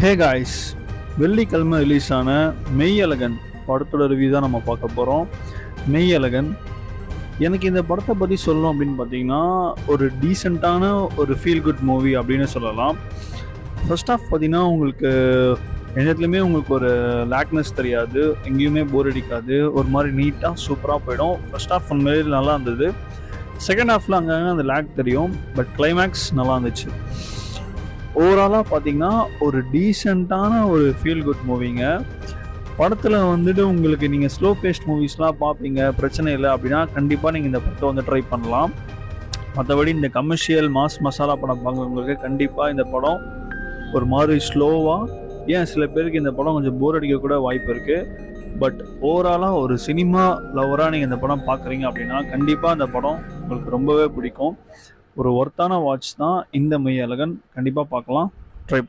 Hey guys, வெள்ளிக்கிழமை release ஆன மெய்யழகன் படத்தோட ரிவ்யூ தான் நம்ம பார்க்க போகிறோம். மெய்யழகன், எனக்கு இந்த படத்தை பற்றி சொல்லணும் அப்படின்னு பார்த்தீங்கன்னா, ஒரு டீசெண்டான ஒரு ஃபீல் குட் மூவி அப்படின்னு சொல்லலாம். ஃபர்ஸ்ட் ஆஃப் பார்த்தீங்கன்னா, உங்களுக்கு எந்தத்துலையுமே உங்களுக்கு ஒரு லேக்னஸ் தெரியாது, எங்கேயுமே போர் அடிக்காது, ஒரு மாதிரி நீட்டாக சூப்பராக போயிடும். ஃபர்ஸ்ட் ஆஃப் உண்மையிலே நல்லா இருந்தது. செகண்ட் ஹாஃபில் அங்கங்கே அந்த லேக் தெரியும், பட் கிளைமேக்ஸ் நல்லா இருந்துச்சு. ஓவராலாக பார்த்தீங்கன்னா ஒரு டீசெண்டான ஒரு ஃபீல் குட் மூவிங்க. படத்தில் வந்துட்டு உங்களுக்கு நீங்கள் ஸ்லோ பேஸ்ட் மூவிஸ்லாம் பார்ப்பீங்க, பிரச்சனை இல்லை அப்படின்னா கண்டிப்பாக நீங்கள் இந்த படத்தை வந்து ட்ரை பண்ணலாம். மற்றபடி இந்த கமர்ஷியல் மாஸ் மசாலா படம் பார்க்குறவங்களுக்கு கண்டிப்பாக இந்த படம் ஒரு மாதிரி ஸ்லோவாக, ஏன் சில பேருக்கு இந்த படம் கொஞ்சம் போர் அடிக்க கூட வாய்ப்பு இருக்குது. பட் ஓவராலாக ஒரு சினிமா லவராக நீங்கள் இந்த படம் பார்க்குறீங்க அப்படின்னா கண்டிப்பாக இந்த படம் உங்களுக்கு ரொம்பவே பிடிக்கும். ஒரு ஒர்த்தான வாட்ச் தான் இந்த மெய்யழகன். கண்டிப்பாக பார்க்கலாம், ட்ரை